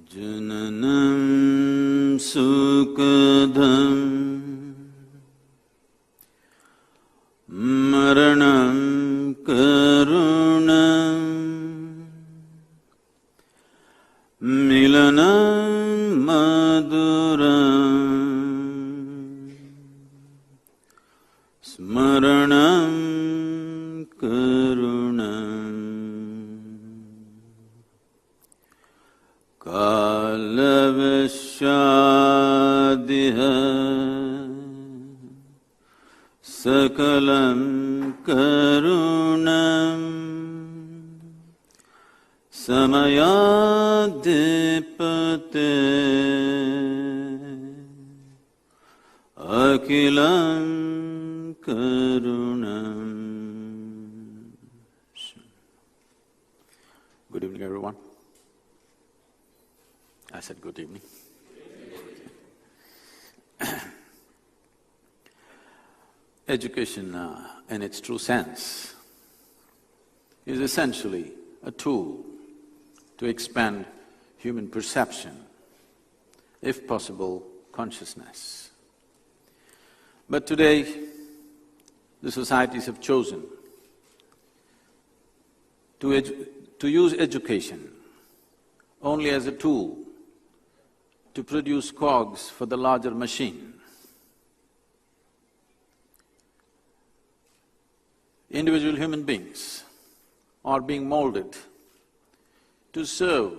Jananam sukadham maranam karunam milanam maduram smaranam karunam kalavashadiha sakalam karunam samayadipate akilam karunam. Good evening, everyone. I said good evening. Education, in its true sense, is essentially a tool to expand human perception, if possible, consciousness. But today, the societies have chosen to use education only as a tool to produce cogs for the larger machine. Individual human beings are being molded to serve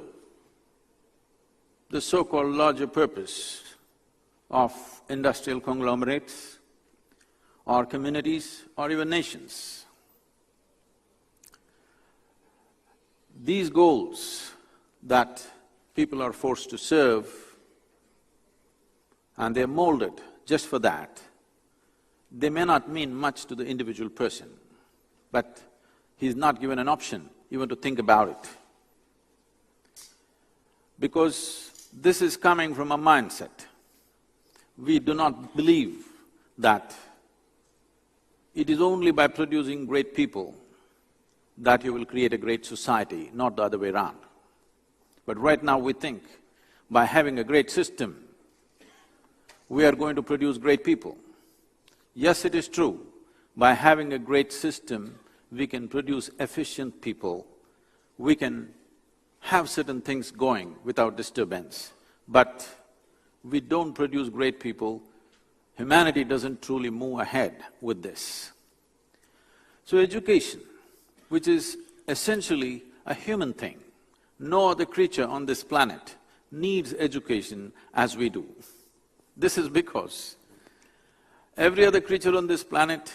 the so-called larger purpose of industrial conglomerates or communities or even nations. These goals that people are forced to serve, and they're molded just for that, they may not mean much to the individual person, but he's not given an option even to think about it. Because this is coming from a mindset. We do not believe that it is only by producing great people that you will create a great society, not the other way around. But right now we think by having a great system, we are going to produce great people. Yes, it is true, by having a great system, we can produce efficient people, we can have certain things going without disturbance, but we don't produce great people, humanity doesn't truly move ahead with this. So education, which is essentially a human thing, no other creature on this planet needs education as we do. This is because every other creature on this planet,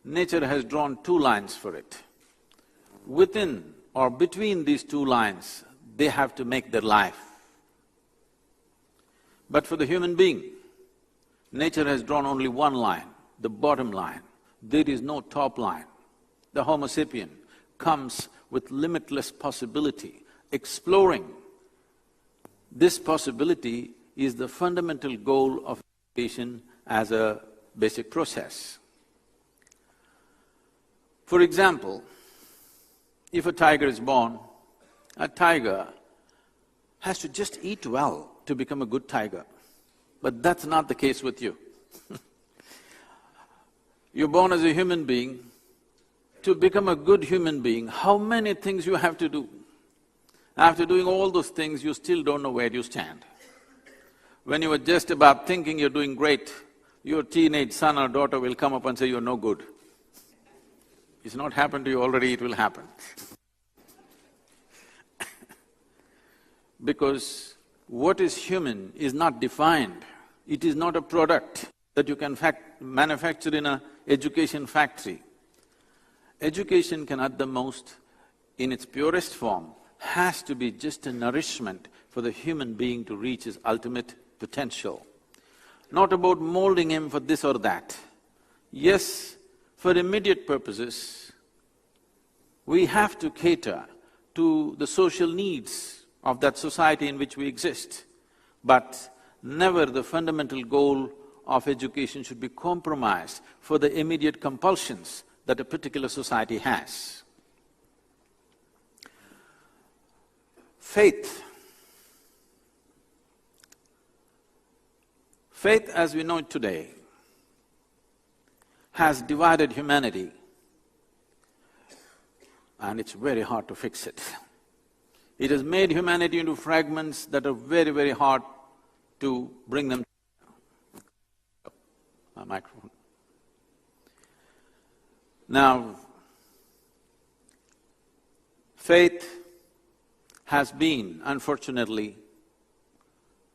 nature has drawn two lines for it. Within or between these two lines, they have to make their life. But for the human being, nature has drawn only one line, the bottom line. There is no top line. The Homo sapien comes with limitless possibility. Exploring this possibility is the fundamental goal of education as a basic process. For example, if a tiger is born, a tiger has to just eat well to become a good tiger. But that's not the case with you. You're born as a human being. To become a good human being, how many things you have to do? After doing all those things, you still don't know where you stand. When you were just about thinking you're doing great, your teenage son or daughter will come up and say you're no good. It's not happened to you already, it will happen. Because what is human is not defined, it is not a product that you can manufacture in an education factory. Education can at the most, in its purest form, has to be just a nourishment for the human being to reach his ultimate potential. Not about molding him for this or that. Yes, for immediate purposes, we have to cater to the social needs of that society in which we exist. But never the fundamental goal of education should be compromised for the immediate compulsions that a particular society has. Faith Faith as we know it today has divided humanity, and it's very hard to fix it. It has made humanity into fragments that are very, very hard to bring them… A microphone. Now, faith has been, unfortunately,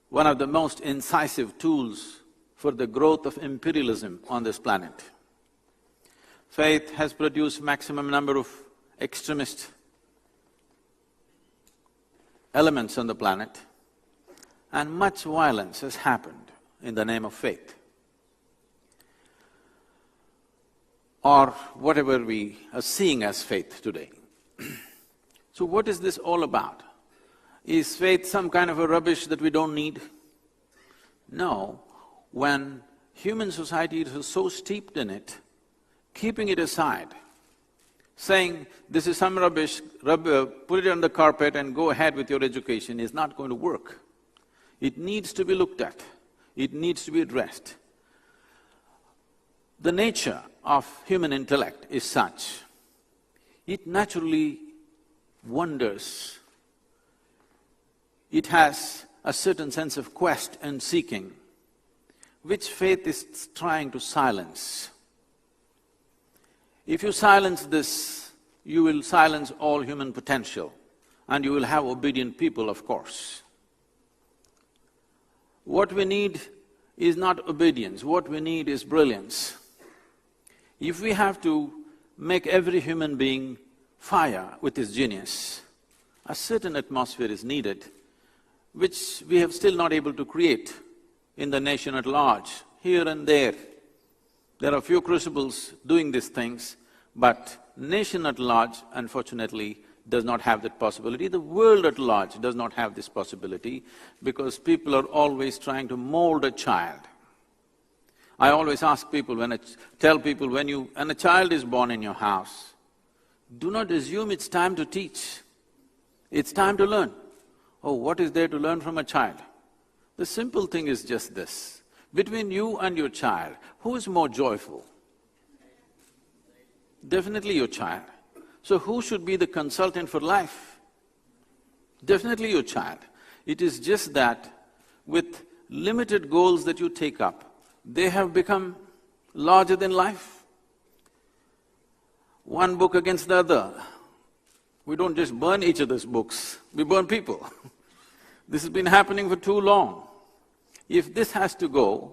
one of the most incisive tools for the growth of imperialism on this planet. Faith has produced maximum number of extremist elements on the planet, and much violence has happened in the name of faith, or whatever we are seeing as faith today. So what is this all about? Is faith some kind of a rubbish that we don't need? No. When human society is so steeped in it, keeping it aside, saying, this is some rubbish, put it on the carpet and go ahead with your education is not going to work. It needs to be looked at, it needs to be addressed. The nature of human intellect is such, it naturally wonders. It has a certain sense of quest and seeking, which faith is trying to silence. If you silence this, you will silence all human potential, and you will have obedient people, of course. What we need is not obedience, what we need is brilliance. If we have to make every human being fire with his genius, a certain atmosphere is needed, which we have still not able to create in the nation at large. Here and there are a few crucibles doing these things, but nation at large, unfortunately, does not have that possibility. The world at large does not have this possibility, because people are always trying to mold a child. I always ask people, tell people, when a child is born in your house, do not assume it's time to teach, it's time to learn. Oh, what is there to learn from a child? The simple thing is just this, between you and your child, who is more joyful? Definitely your child. So who should be the consultant for life? Definitely your child. It is just that with limited goals that you take up, they have become larger than life. One book against the other. We don't just burn each other's books, we burn people. This has been happening for too long. If this has to go,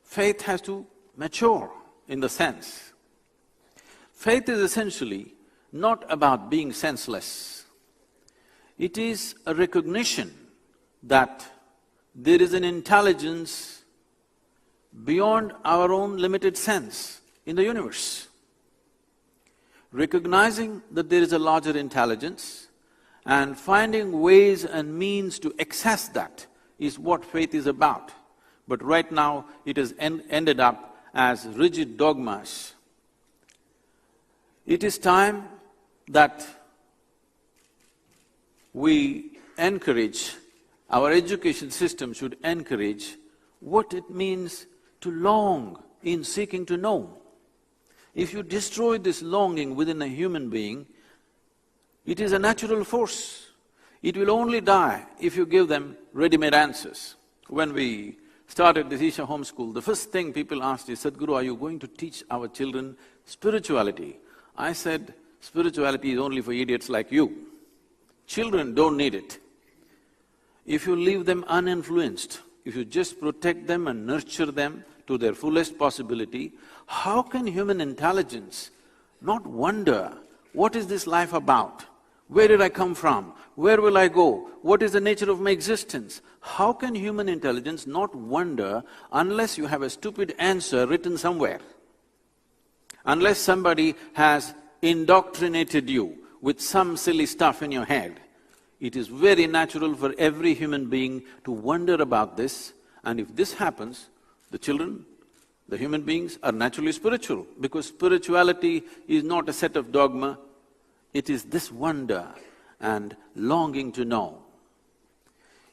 faith has to mature in the sense. Faith is essentially not about being senseless. It is a recognition that there is an intelligence beyond our own limited sense in the universe. Recognizing that there is a larger intelligence and finding ways and means to access that is what faith is about. But right now, it has ended up as rigid dogmas. It is time that we encourage, our education system should encourage what it means to long in seeking to know. If you destroy this longing within a human being, it is a natural force. It will only die if you give them ready-made answers. When we started this Isha homeschool, the first thing people asked is, Sadhguru, are you going to teach our children spirituality? I said, spirituality is only for idiots like you. Children don't need it. If you leave them uninfluenced, if you just protect them and nurture them to their fullest possibility, how can human intelligence not wonder, what is this life about? Where did I come from? Where will I go? What is the nature of my existence? How can human intelligence not wonder unless you have a stupid answer written somewhere? Unless somebody has indoctrinated you with some silly stuff in your head, it is very natural for every human being to wonder about this, and if this happens, the children, the human beings are naturally spiritual, because spirituality is not a set of dogma, it is this wonder and longing to know.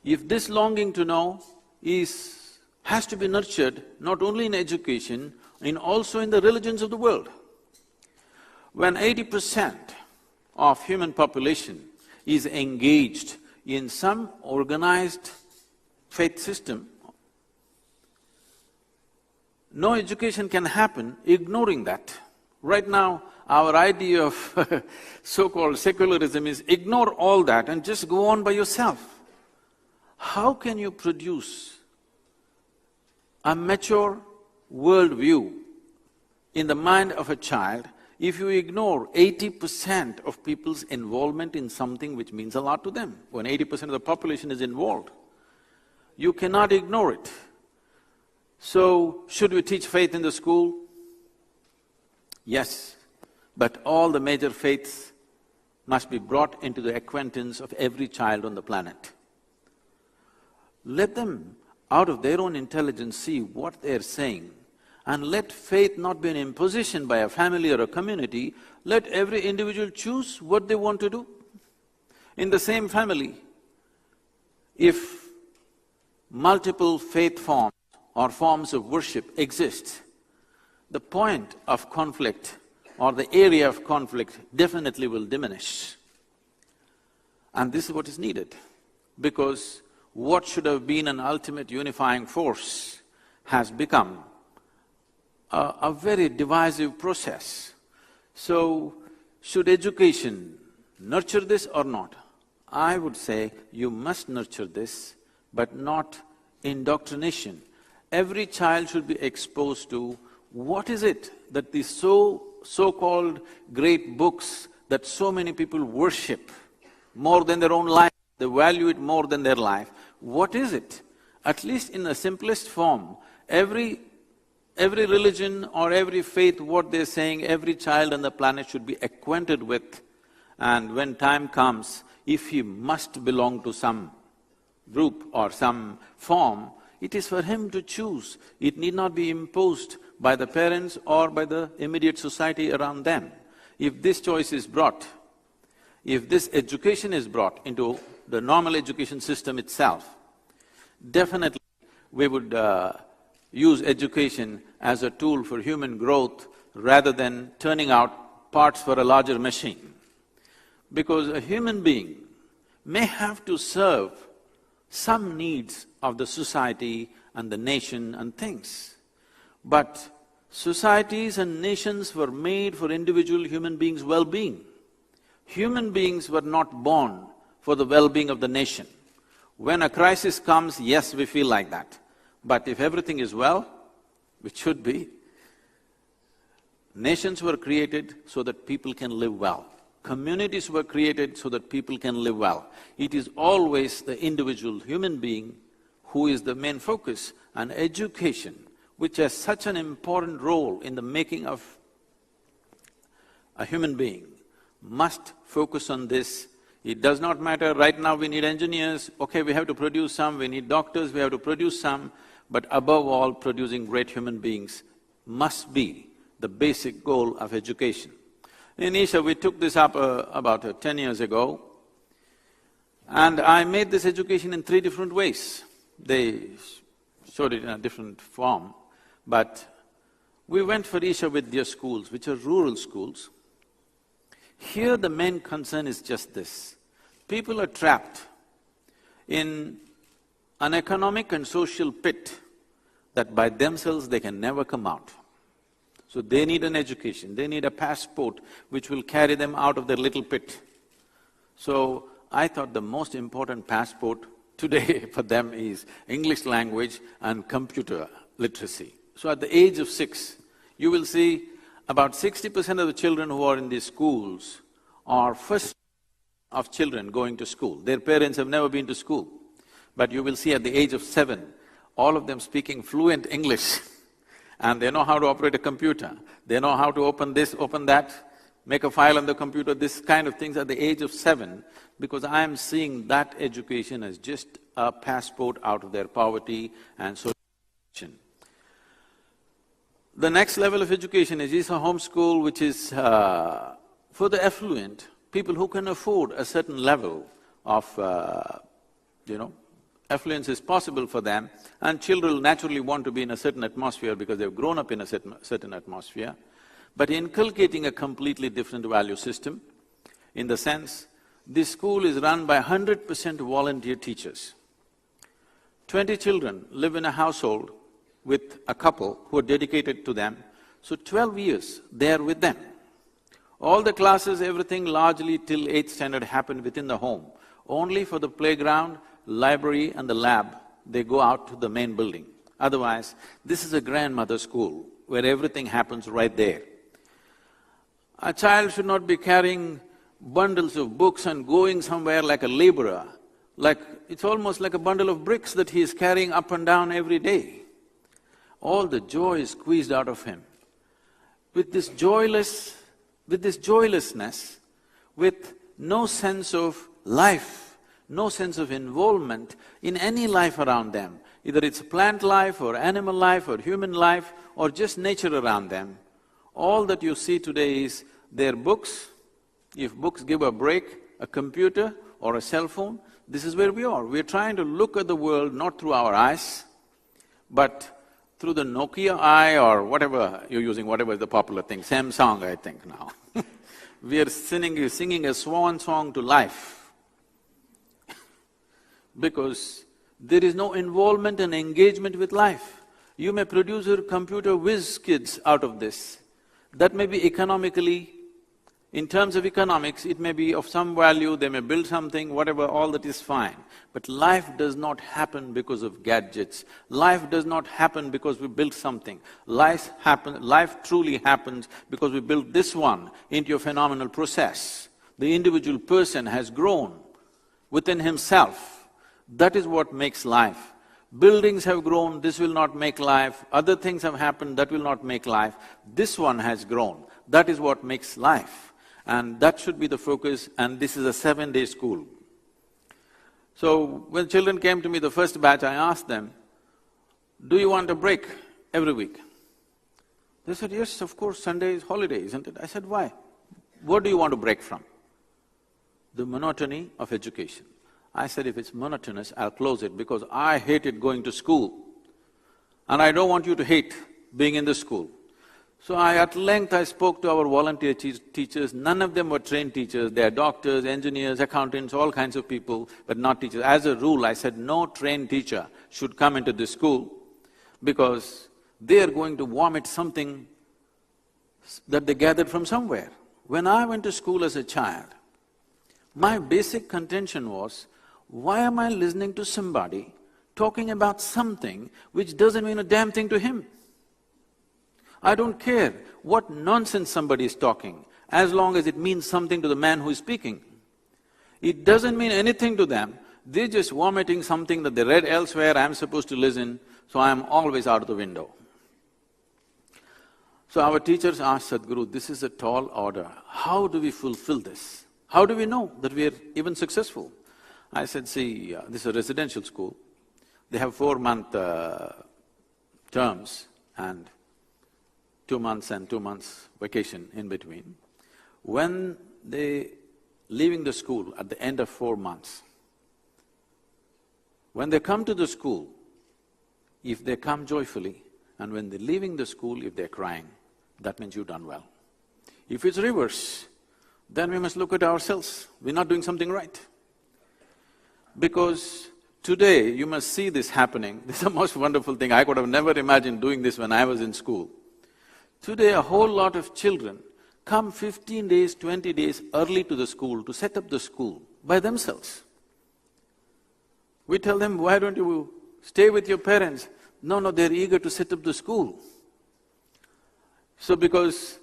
If this longing to know is has to be nurtured not only in education, also in the religions of the world. When 80% of human population is engaged in some organized faith system, no education can happen ignoring that. Right now, our idea of so-called secularism is ignore all that and just go on by yourself. How can you produce a mature worldview in the mind of a child if you ignore 80% of people's involvement in something which means a lot to them? When 80% of the population is involved, you cannot ignore it. So, should we teach faith in the school? Yes, but all the major faiths must be brought into the acquaintance of every child on the planet. Let them, out of their own intelligence, see what they're saying, and let faith not be an imposition by a family or a community. Let every individual choose what they want to do. In the same family, if multiple faith forms or forms of worship exist, the point of conflict or the area of conflict definitely will diminish. And this is what is needed, because what should have been an ultimate unifying force has become a very divisive process. So, should education nurture this or not? I would say you must nurture this, but not indoctrination. Every child should be exposed to what is it that these so-called great books that so many people worship more than their own life, they value it more than their life. What is it? At least in the simplest form, every religion or every faith, what they're saying, every child on the planet should be acquainted with. And when time comes, if he must belong to some group or some form, it is for him to choose. It need not be imposed by the parents or by the immediate society around them. If this choice is brought, if this education is brought into the normal education system itself, definitely we would use education as a tool for human growth rather than turning out parts for a larger machine. Because a human being may have to serve some needs of the society and the nation and things. But societies and nations were made for individual human beings' well-being. Human beings were not born for the well-being of the nation. When a crisis comes, yes, we feel like that. But if everything is well, which should be, nations were created so that people can live well. Communities were created so that people can live well. It is always the individual human being who is the main focus, and education, which has such an important role in the making of a human being, must focus on this. It does not matter, right now we need engineers, okay, we have to produce some, we need doctors, we have to produce some, but above all, producing great human beings must be the basic goal of education. In Isha, we took this up about 10 years ago, and I made this education in 3 different ways. They showed it in a different form, but we went for Isha Vidya schools, which are rural schools. Here the main concern is just this: people are trapped in an economic and social pit that by themselves they can never come out. So they need an education, they need a passport which will carry them out of their little pit. So I thought the most important passport today for them is English language and computer literacy. So at the age of 6, you will see about 60% of the children who are in these schools are first of children going to school. Their parents have never been to school. But you will see at the age of 7, all of them speaking fluent English and they know how to operate a computer, they know how to open this, open that, make a file on the computer, this kind of things at the age of 7, because I am seeing that education as just a passport out of their poverty and social education. The next level of education is a homeschool, which is for the affluent, people who can afford a certain level of, affluence is possible for them, and children naturally want to be in a certain atmosphere because they've grown up in a certain atmosphere, but inculcating a completely different value system, in the sense, this school is run by 100% volunteer teachers. 20 children live in a household with a couple who are dedicated to them, so 12 years they are with them. All the classes, everything largely till 8th standard happened within the home. Only for the playground, library and the lab, they go out to the main building. Otherwise, this is a grandmother school where everything happens right there. A child should not be carrying bundles of books and going somewhere like a laborer, like it's almost like a bundle of bricks that he is carrying up and down every day. All the joy is squeezed out of him. With this joylessness, with no sense of life, no sense of involvement in any life around them, either it's plant life or animal life or human life or just nature around them, all that you see today is their books. If books give a break, a computer or a cell phone, this is where we are. We're trying to look at the world not through our eyes, but through the Nokia eye or whatever you're using, whatever is the popular thing, Samsung I think now. We are singing a swan song to life because there is no involvement and engagement with life. You may produce your computer whiz kids out of this. That may be economically, in terms of economics, it may be of some value, they may build something, whatever, all that is fine. But life does not happen because of gadgets. Life does not happen because we built something. Life truly happens because we built this one into a phenomenal process. The individual person has grown within himself. That is what makes life. Buildings have grown, this will not make life. Other things have happened, that will not make life. This one has grown. That is what makes life. And that should be the focus, and this is a 7-day school. So, when children came to me, the first batch, I asked them, do you want a break every week? They said, yes, of course, Sunday is holiday, isn't it? I said, why? What do you want to break from? The monotony of education. I said, if it's monotonous, I'll close it because I hated going to school and I don't want you to hate being in the school. So at length I spoke to our volunteer teachers. None of them were trained teachers. They are doctors, engineers, accountants, all kinds of people, but not teachers. As a rule, I said no trained teacher should come into this school because they are going to vomit something that they gathered from somewhere. When I went to school as a child, my basic contention was, why am I listening to somebody talking about something which doesn't mean a damn thing to him? I don't care what nonsense somebody is talking, as long as it means something to the man who is speaking. It doesn't mean anything to them, they're just vomiting something that they read elsewhere, I'm supposed to listen, so I'm always out of the window. So our teachers asked Sadhguru, this is a tall order, how do we fulfill this? How do we know that we are even successful? I said, see, this is a residential school, they have 4-month terms and 2 months and 2 months vacation in between. When they leaving the school at the end of 4 months, when they come to the school, if they come joyfully, and when they're leaving the school, if they're crying, that means you've done well. If it's reverse, then we must look at ourselves, we're not doing something right. Because today, you must see this happening, this is the most wonderful thing, I could have never imagined doing this when I was in school. Today, a whole lot of children come 15 days, 20 days early to the school to set up the school by themselves. We tell them, why don't you stay with your parents? No, they're eager to set up the school. So because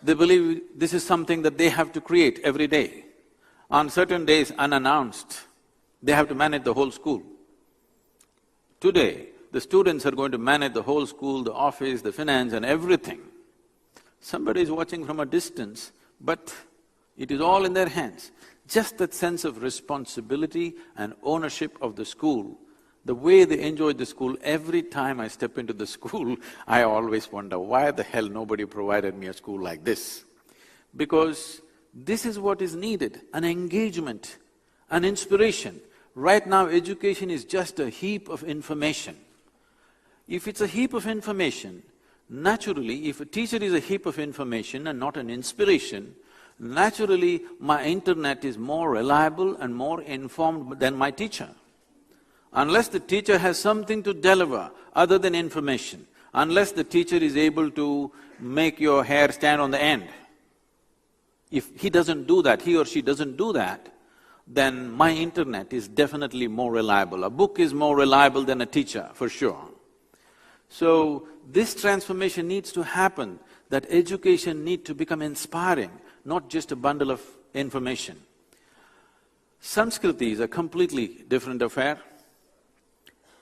they believe this is something that they have to create every day. On certain days, unannounced, they have to manage the whole school. Today, the students are going to manage the whole school, the office, the finance and everything. Somebody is watching from a distance, but it is all in their hands. Just that sense of responsibility and ownership of the school, the way they enjoy the school, every time I step into the school, I always wonder, why the hell nobody provided me a school like this? Because this is what is needed, an engagement, an inspiration. Right now, education is just a heap of information. If it's a heap of information, naturally, if a teacher is a heap of information and not an inspiration, naturally my internet is more reliable and more informed than my teacher. Unless the teacher has something to deliver other than information, unless the teacher is able to make your hair stand on the end, if he doesn't do that, he or she doesn't do that, then my internet is definitely more reliable. A book is more reliable than a teacher, for sure. So, this transformation needs to happen, that education need to become inspiring, not just a bundle of information. Sanskriti is a completely different affair.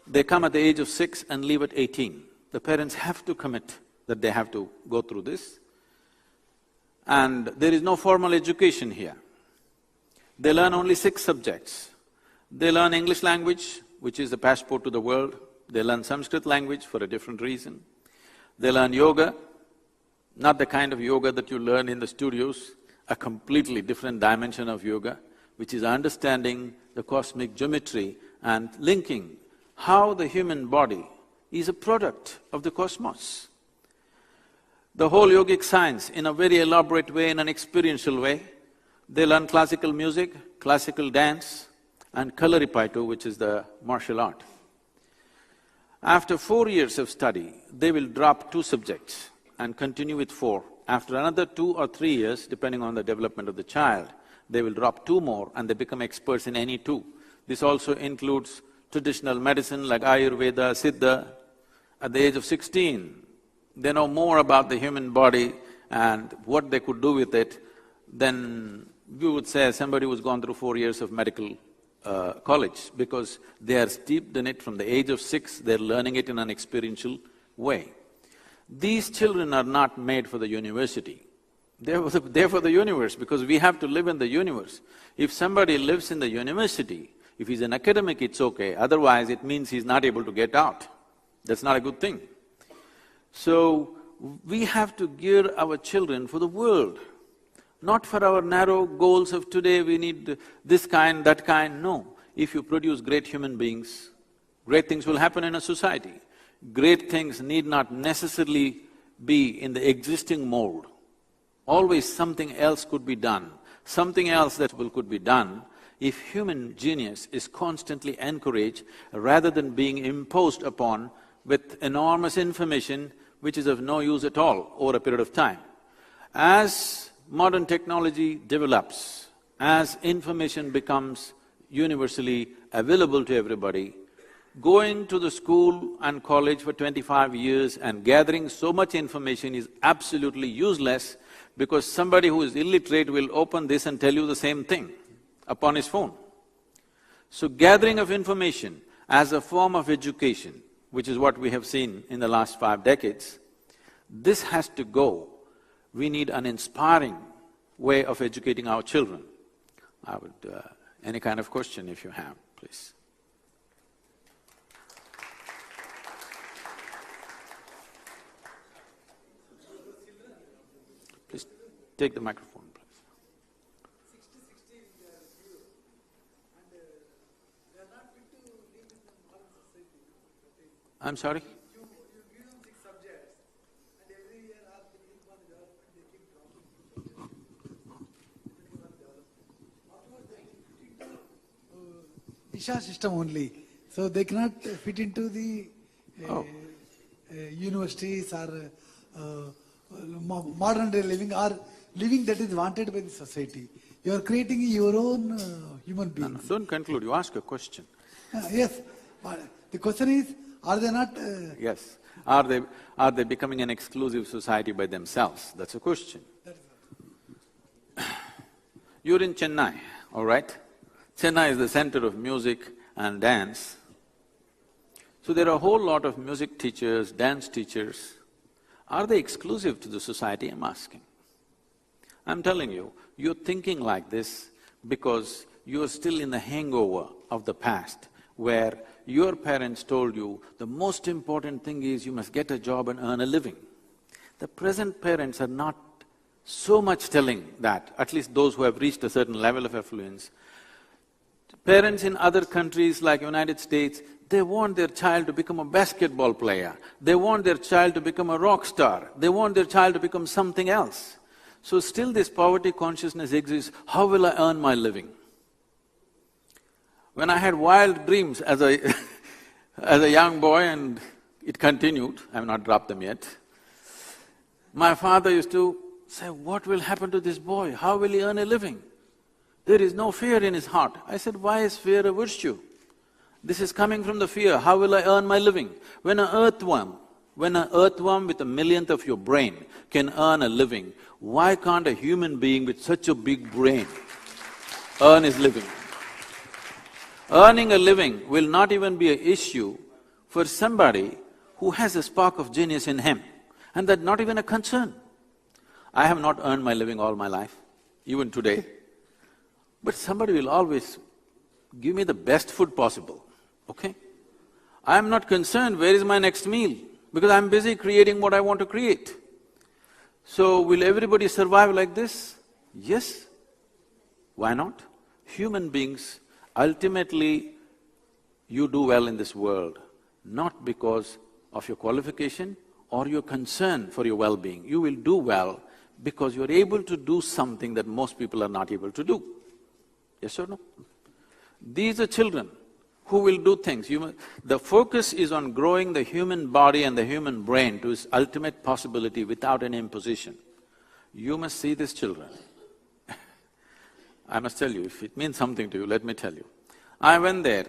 They come at the age of 6 and leave at 18. The parents have to commit that they have to go through this. And there is no formal education here. They learn only 6 subjects. They learn English language, which is the passport to the world. They learn Sanskrit language for a different reason. They learn yoga, not the kind of yoga that you learn in the studios, a completely different dimension of yoga, which is understanding the cosmic geometry and linking how the human body is a product of the cosmos. The whole yogic science in a very elaborate way, in an experiential way. They learn classical music, classical dance and Kalaripayattu, which is the martial art. After 4 years of study, they will drop 2 subjects and continue with 4. After another 2 or 3 years, depending on the development of the child, they will drop 2 more and they become experts in any 2. This also includes traditional medicine like Ayurveda, Siddha. At the age of 16, they know more about the human body and what they could do with it than we would say somebody who's gone through 4 years of medical college, because they are steeped in it from the age of 6, they're learning it in an experiential way. These children are not made for the university. They're for the universe, because we have to live in the universe. If somebody lives in the university, if he's an academic, it's okay, otherwise it means he's not able to get out. That's not a good thing. So, we have to gear our children for the world, not for our narrow goals of today, we need this kind, that kind, no. If you produce great human beings, great things will happen in a society. Great things need not necessarily be in the existing mold. Always something else could be done, something else that could be done if human genius is constantly encouraged rather than being imposed upon with enormous information which is of no use at all over a period of time. As modern technology develops, as information becomes universally available to everybody, going to the school and college for 25 years and gathering so much information is absolutely useless, because somebody who is illiterate will open this and tell you the same thing upon his phone. So gathering of information as a form of education, which is what we have seen in the last 5 decades, this has to go. We need an inspiring way of educating our children. I would… any kind of question if you have, please. Please take the microphone, please. I'm sorry? Disha system only, so they cannot fit into the universities or modern day living or living that is wanted by the society. You are creating your own human beings. No, don't conclude, you ask a question. Yes, but the question is, are they not… Yes, are they becoming an exclusive society by themselves? That's a question. You're in Chennai, all right? Chennai is the center of music and dance. So there are a whole lot of music teachers, dance teachers. Are they exclusive to the society, I'm asking? I'm telling you, you're thinking like this because you're still in the hangover of the past, where your parents told you the most important thing is you must get a job and earn a living. The present parents are not so much telling that, at least those who have reached a certain level of affluence. Parents in other countries like United States, they want their child to become a basketball player, they want their child to become a rock star, they want their child to become something else. So still this poverty consciousness exists, how will I earn my living? When I had wild dreams as a as a young boy, and it continued, I have not dropped them yet, my father used to say, what will happen to this boy? How will he earn a living? There is no fear in his heart. I said, why is fear a virtue? This is coming from the fear, how will I earn my living? When an earthworm with a millionth of your brain can earn a living, why can't a human being with such a big brain earn his living? Earning a living will not even be an issue for somebody who has a spark of genius in him, and that's not even a concern. I have not earned my living all my life, even today, but somebody will always give me the best food possible, okay? I am not concerned where is my next meal, because I'm busy creating what I want to create. So will everybody survive like this? Yes. Why not? Human beings, ultimately you do well in this world, not because of your qualification or your concern for your well-being. You will do well because you're able to do something that most people are not able to do. Yes or no? These are children who will do things. The focus is on growing the human body and the human brain to its ultimate possibility without any imposition. You must see these children. I must tell you, if it means something to you, let me tell you. I went there,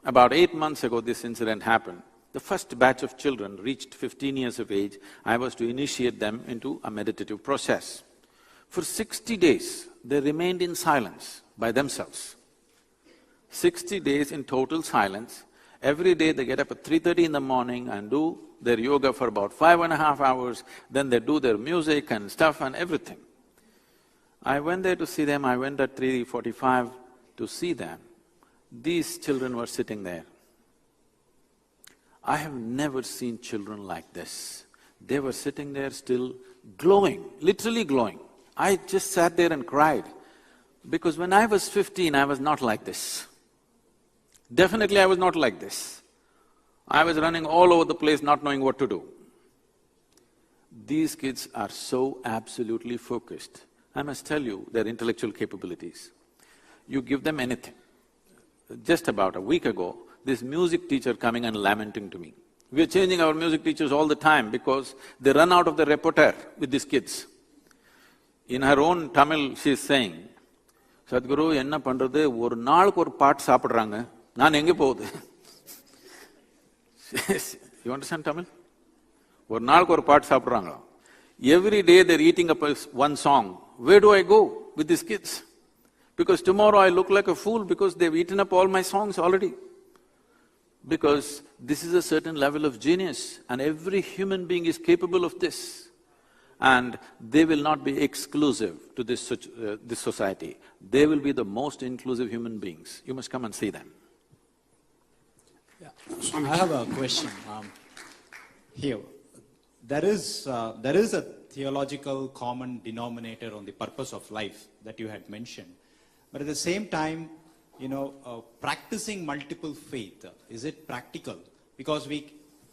about 8 months ago this incident happened. The first batch of children reached 15 years of age, I was to initiate them into a meditative process. For 60 days, they remained in silence by themselves. 60 days in total silence. Every day they get up at 3:30 in the morning and do their yoga for about 5.5 hours, then they do their music and stuff and everything. I went there to see them, I went at 3:45 to see them. These children were sitting there. I have never seen children like this. They were sitting there still glowing, literally glowing. I just sat there and cried, because when I was 15, I was not like this. Definitely I was not like this. I was running all over the place not knowing what to do. These kids are so absolutely focused. I must tell you, their intellectual capabilities. You give them anything. Just about a week ago, this music teacher coming and lamenting to me. We are changing our music teachers all the time because they run out of the repertoire with these kids. In her own Tamil, she is saying, Sadhguru, enna pandrathu, oru naalukku oru paat saapidraanga, naan enge povudhu? You understand Tamil? Oru naalukku oru paat saapidraanga. Every day they're eating up one song. Where do I go with these kids? Because tomorrow I look like a fool because they've eaten up all my songs already. Because this is a certain level of genius and every human being is capable of this. And they will not be exclusive to this society. They will be the most inclusive human beings. You must come and see them. Yeah. I have a question. Here, there is a theological common denominator on the purpose of life that you had mentioned. But at the same time, practicing multiple faith, is it practical? Because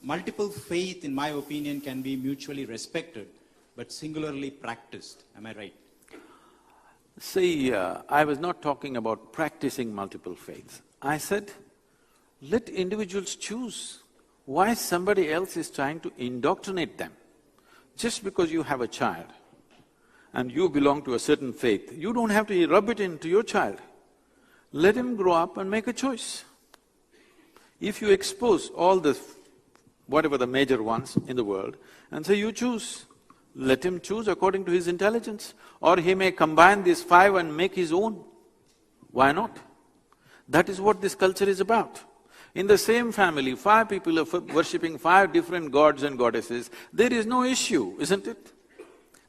multiple faith, in my opinion, can be mutually respected, but singularly practiced. Am I right? See, I was not talking about practicing multiple faiths. I said, let individuals choose. Why somebody else is trying to indoctrinate them? Just because you have a child and you belong to a certain faith, you don't have to rub it into your child. Let him grow up and make a choice. If you expose all the… whatever the major ones in the world and say, you choose, let him choose according to his intelligence. Or he may combine these five and make his own. Why not? That is what this culture is about. In the same family, 5 people are worshipping 5 different gods and goddesses, there is no issue, isn't it?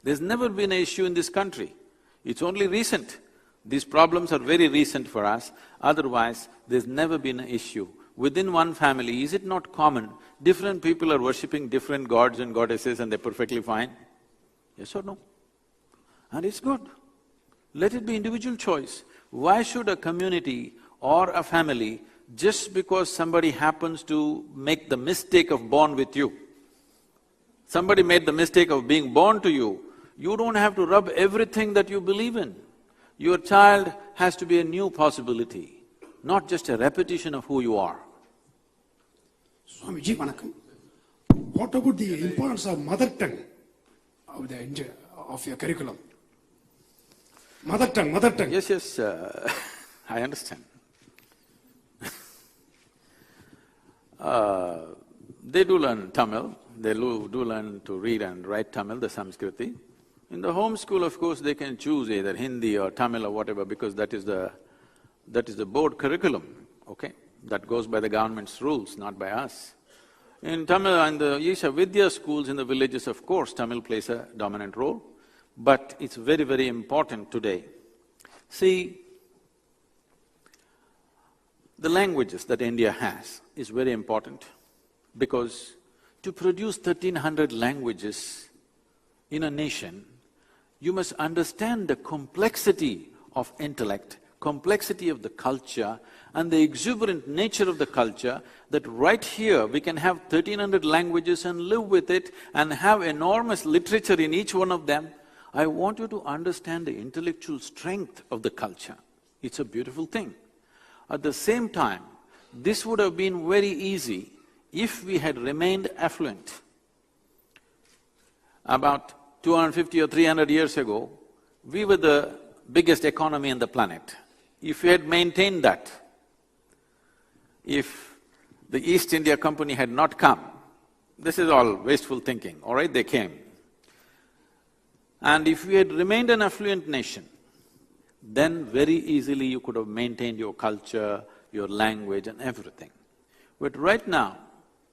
There's never been an issue in this country. It's only recent. These problems are very recent for us, otherwise there's never been an issue. Within one family, is it not common, different people are worshipping different gods and goddesses and they're perfectly fine? Yes or no? And it's good. Let it be individual choice. Why should a community or a family just because somebody happens to make the mistake of born with you. Somebody made the mistake of being born to you, you don't have to rub everything that you believe in. Your child has to be a new possibility, not just a repetition of who you are. Swamiji, vanakkam. What about the importance of mother tongue of your curriculum? Mother tongue. Yes, I understand. They do learn Tamil, they do learn to read and write Tamil, the Sanskriti. In the home school, of course, they can choose either Hindi or Tamil or whatever, because that is the board curriculum, okay? That goes by the government's rules, not by us. In Tamil and the Isha Vidya schools in the villages, of course, Tamil plays a dominant role, but it's very, very important today. See, the languages that India has is very important, because to produce 1300 languages in a nation, you must understand the complexity of intellect, complexity of the culture and the exuberant nature of the culture, that right here we can have 1300 languages and live with it and have enormous literature in each one of them. I want you to understand the intellectual strength of the culture. It's a beautiful thing. At the same time, this would have been very easy if we had remained affluent. About 250 or 300 years ago, we were the biggest economy on the planet. If we had maintained that, if the East India Company had not come, this is all wasteful thinking, all right, they came. And if we had remained an affluent nation, then very easily you could have maintained your culture, your language and everything. But right now,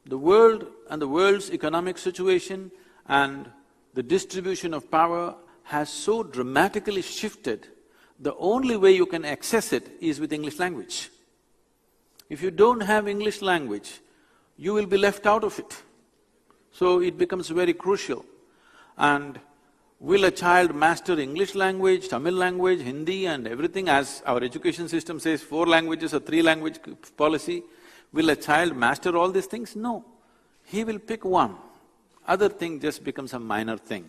the world and the world's economic situation and the distribution of power has so dramatically shifted, the only way you can access it is with English language. If you don't have English language, you will be left out of it. So it becomes very crucial. And will a child master English language, Tamil language, Hindi and everything, as our education system says, 4 languages or 3 language policy? Will a child master all these things? No. He will pick one. Other thing just becomes a minor thing.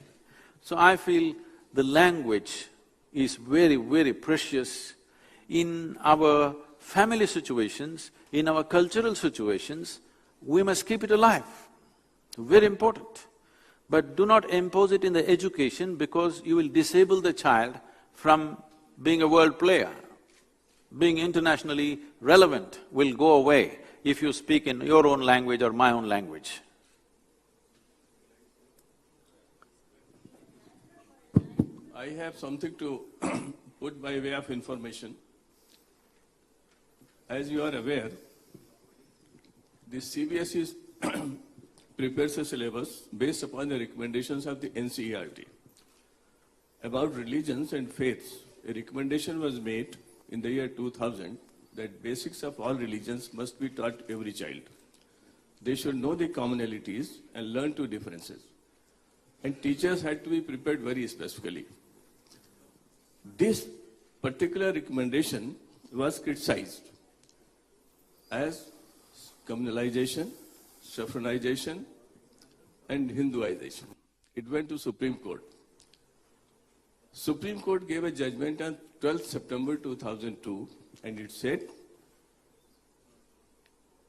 So I feel the language is very, very precious in our family situations, in our cultural situations. We must keep it alive, very important. But do not impose it in the education, because you will disable the child from being a world player. Being internationally relevant will go away if you speak in your own language or my own language. I have something to put by way of information. As you are aware, the CBSE prepares a syllabus based upon the recommendations of the NCERT. About religions and faiths, a recommendation was made in the year 2000 that basics of all religions must be taught to every child. They should know the commonalities and learn two differences. And teachers had to be prepared very specifically. This particular recommendation was criticized as communalization, saffronization and Hinduization. It went to Supreme Court. Supreme Court gave a judgment on 12th September 2002, and it said,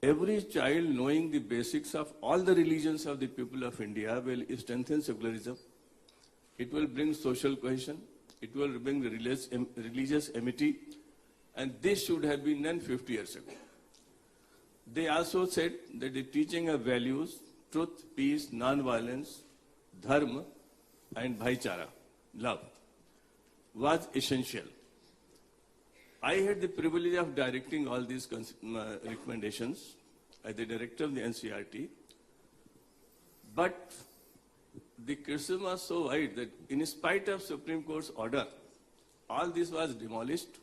every child knowing the basics of all the religions of the people of India will strengthen secularism, it will bring social cohesion, it will bring religious amity, and this should have been done 50 years ago. They also said that the teaching of values, truth, peace, non-violence, dharma and bhaichara, love, was essential. I had the privilege of directing all these recommendations as the director of the NCERT, but the criticism was so wide that in spite of Supreme Court's order, all this was demolished.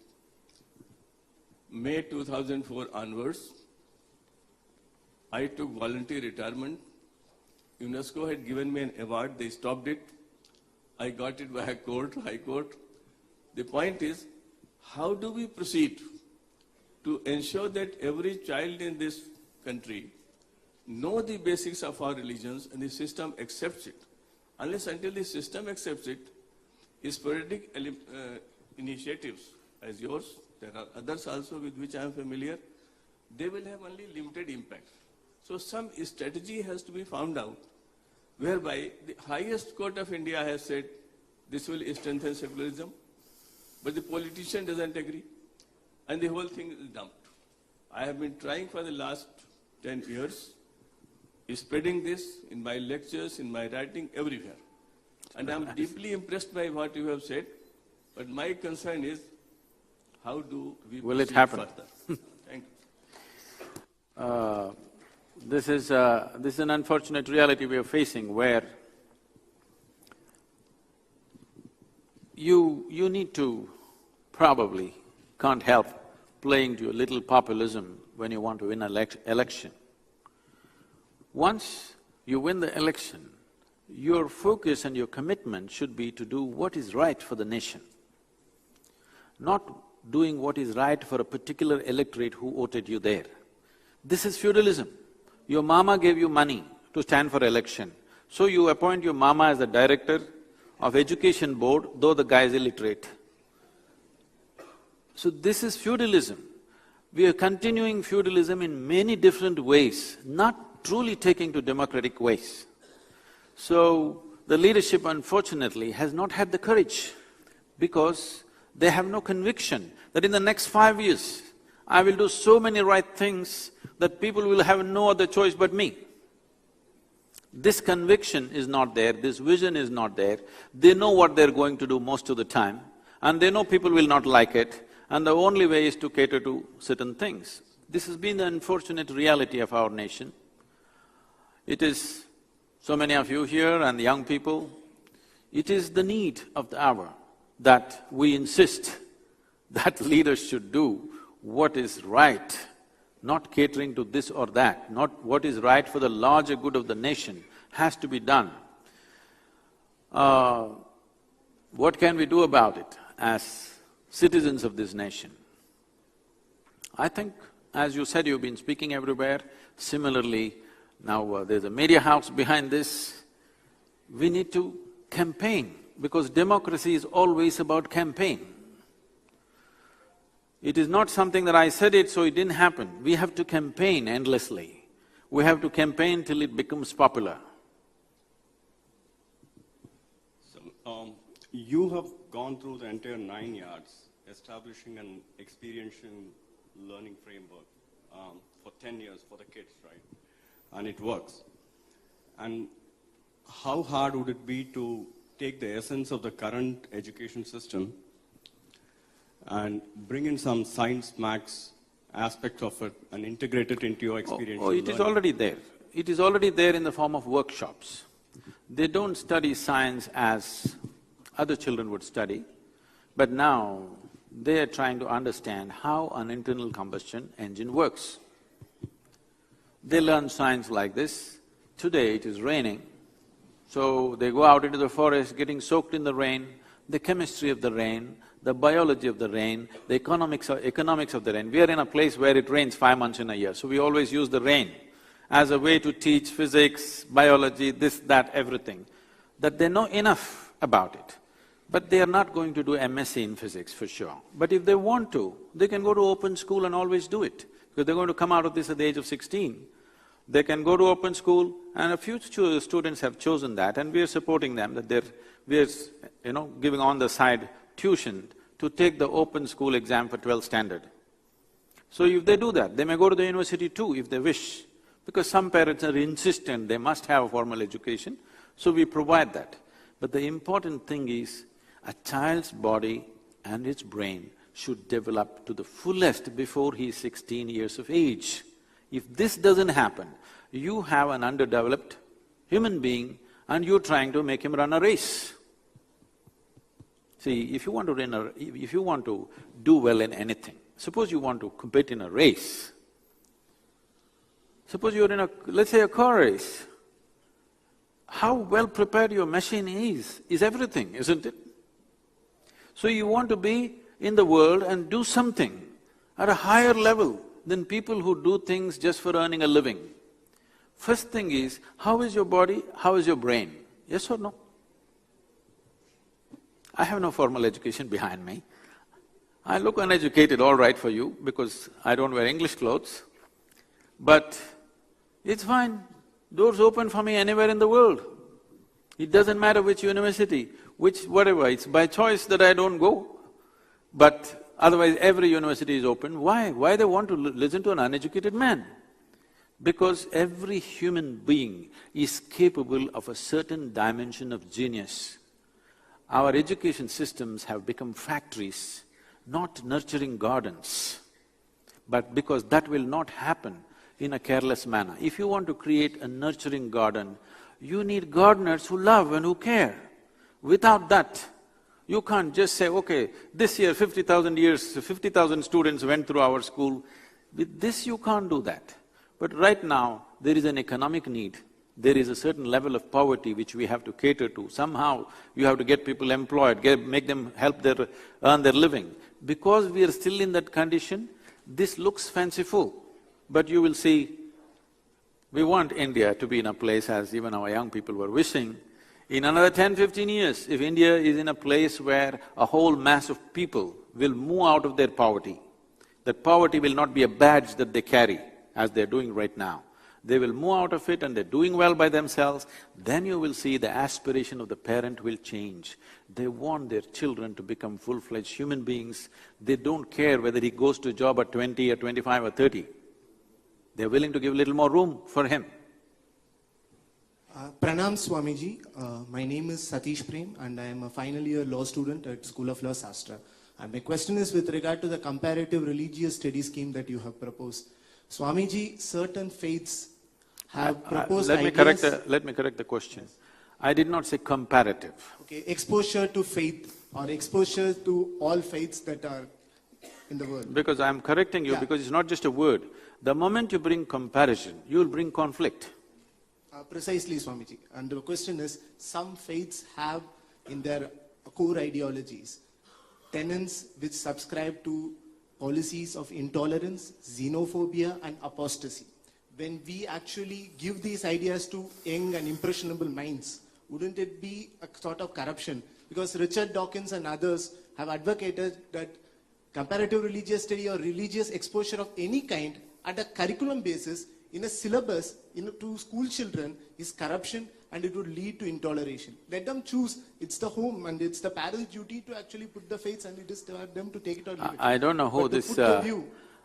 May 2004 onwards, I took voluntary retirement. UNESCO had given me an award, they stopped it. I got it by a court, High Court. The point is, how do we proceed to ensure that every child in this country know the basics of our religions and the system accepts it. Unless until the system accepts it, sporadic initiatives as yours, there are others also with which I am familiar, they will have only limited impact. So some strategy has to be found out whereby the highest court of India has said this will strengthen secularism, but the politician doesn't agree and the whole thing is dumped. I have been trying for the last 10 years, spreading this in my lectures, in my writing, everywhere. And I am deeply impressed by what you have said, but my concern is how do we Will it proceed happen? further? Thank you. This is an unfortunate reality we are facing where you need to probably can't help playing to a little populism when you want to win an election. Once you win the election, your focus and your commitment should be to do what is right for the nation, not doing what is right for a particular electorate who voted you there. This is feudalism. Your mama gave you money to stand for election, so you appoint your mama as the director of education board, though the guy is illiterate. So this is feudalism. We are continuing feudalism in many different ways, not truly taking to democratic ways. So the leadership unfortunately has not had the courage because they have no conviction that in the next 5 years, I will do so many right things that people will have no other choice but me. This conviction is not there, this vision is not there. They know what they're going to do most of the time, and they know people will not like it, and the only way is to cater to certain things. This has been the unfortunate reality of our nation. It is, so many of you here and the young people, it is the need of the hour that we insist that leaders should do what is right, not catering to this or that, not what is right for the larger good of the nation has to be done. What can we do about it as citizens of this nation? I think, as you said, you've been speaking everywhere, similarly, now there's a media house behind this. We need to campaign, because democracy is always about campaign. It is not something that I said it so it didn't happen. We have to campaign endlessly. We have to campaign till it becomes popular. So, you have gone through the entire 9 yards, establishing an experiential learning framework for 10 years for the kids, right? And it works. And how hard would it be to take the essence of the current education system and bring in some science, maths aspect of it and integrate it into your experiential learning? It is already there. It is already there in the form of workshops. They don't study science as other children would study, but now they are trying to understand how an internal combustion engine works. They learn science like this. Today it is raining, so they go out into the forest getting soaked in the rain, the chemistry of the rain, the biology of the rain, the economics of the rain. We are in a place where it rains 5 months in a year, so we always use the rain as a way to teach physics, biology, this, that, everything, that they know enough about it. But they are not going to do MSc in physics for sure. But if they want to, they can go to open school and always do it, because they're going to come out of this at the age of 16. They can go to open school, and a few students have chosen that, and we are supporting them, that we're giving on the side tuition to take the open school exam for 12th standard. So if they do that, they may go to the university too if they wish, because some parents are insistent they must have a formal education, so we provide that. But the important thing is, a child's body and its brain should develop to the fullest before he is 16 years of age. If this doesn't happen, you have an underdeveloped human being and you're trying to make him run a race. See, if you want to do well in anything, suppose you want to compete in a race, suppose you're in let's say a car race, how well prepared your machine is everything, isn't it? So you want to be in the world and do something, at a higher level than people who do things just for earning a living. First thing is, how is your body, how is your brain? Yes or no? I have no formal education behind me. I look uneducated, all right for you, because I don't wear English clothes. But it's fine, doors open for me anywhere in the world. It doesn't matter which university, whatever, it's by choice that I don't go. But otherwise every university is open. Why? Why they want to listen to an uneducated man? Because every human being is capable of a certain dimension of genius. Our education systems have become factories, not nurturing gardens. But because that will not happen in a careless manner. If you want to create a nurturing garden, you need gardeners who love and who care. Without that, you can't just say, okay, this year 50,000 students went through our school. With this you can't do that. But right now, there is an economic need. There is a certain level of poverty which we have to cater to. Somehow, you have to get people employed, make them earn their living. Because we are still in that condition, this looks fanciful. But you will see, we want India to be in a place, as even our young people were wishing, in another 10-15 years, if India is in a place where a whole mass of people will move out of their poverty, that poverty will not be a badge that they carry, as they're doing right now. They will move out of it and they're doing well by themselves, then you will see the aspiration of the parent will change. They want their children to become full-fledged human beings. They don't care whether he goes to a job at 20 or 25 or 30. They're willing to give a little more room for him. Pranam Swamiji, my name is Satish Prem and I am a final year law student at School of Law, Sastra. And my question is with regard to the comparative religious study scheme that you have proposed. Swamiji, certain faiths have proposed Let me correct the question. I did not say comparative. Okay, exposure to faith or exposure to all faiths that are in the world. Because I'm correcting you, because it's not just a word. The moment you bring comparison, you will bring conflict. Precisely, Swamiji. And the question is, some faiths have in their core ideologies tenets which subscribe to policies of intolerance, xenophobia and apostasy. When we actually give these ideas to young and impressionable minds, wouldn't it be a sort of corruption? Because Richard Dawkins and others have advocated that comparative religious study or religious exposure of any kind at a curriculum basis in a syllabus to school children is corruption and it would lead to intoleration. Let them choose. It's the home and it's the parents' duty to actually put the faiths and it is them to take it or leave it. I don't know who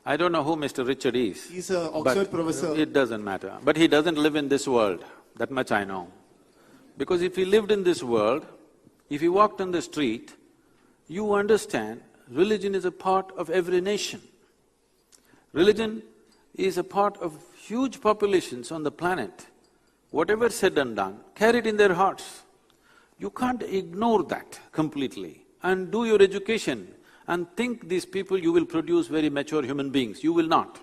I don't know who Mr. Richard is. He's an Oxford professor. It doesn't matter. But he doesn't live in this world, that much I know. Because if he lived in this world, if he walked on the street, you understand religion is a part of every nation. Religion is a part of huge populations on the planet. Whatever said and done, carry it in their hearts. You can't ignore that completely and do your education and think these people you will produce very mature human beings. You will not.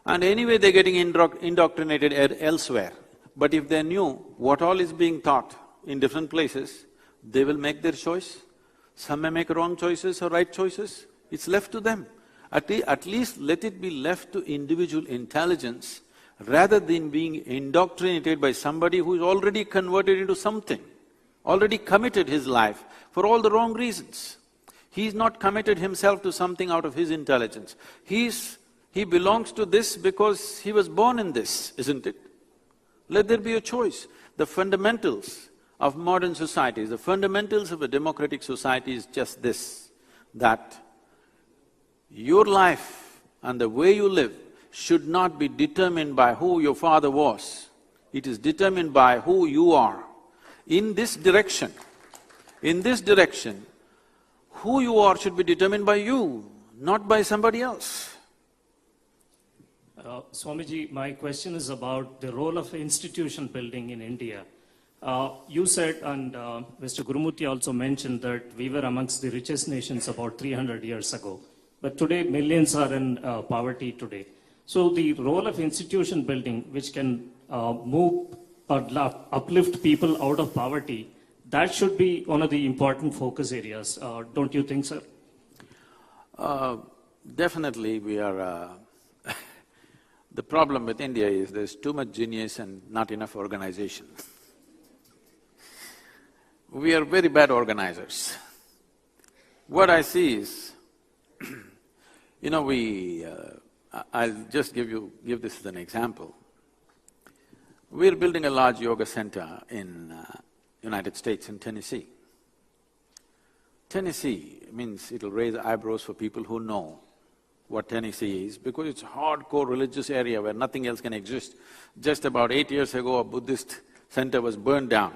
And anyway, they're getting indoctrinated elsewhere. But if they knew what all is being taught in different places, they will make their choice. Some may make wrong choices or right choices. It's left to them. At least let it be left to individual intelligence rather than being indoctrinated by somebody who is already converted into something, already committed his life for all the wrong reasons. He's not committed himself to something out of his intelligence. He belongs to this because he was born in this, isn't it? Let there be a choice. The fundamentals of modern societies, the fundamentals of a democratic society is just this, that your life and the way you live should not be determined by who your father was. It is determined by who you are. In this direction, who you are should be determined by you, not by somebody else. Swamiji, my question is about the role of institution building in India. You said, and Mr. Gurumurthy also mentioned, that we were amongst the richest nations about 300 years ago. But today, millions are in poverty today. So the role of institution building, which can move or uplift people out of poverty, that should be one of the important focus areas, don't you think, sir? definitely we are… The problem with India is there's too much genius and not enough organization. We are very bad organizers. What I see is, you know, I'll just give this as an example. We're building a large yoga center in United States, in Tennessee. Tennessee means it'll raise eyebrows for people who know what Tennessee is, because it's a hardcore religious area where nothing else can exist. Just about 8 years ago, a Buddhist center was burned down.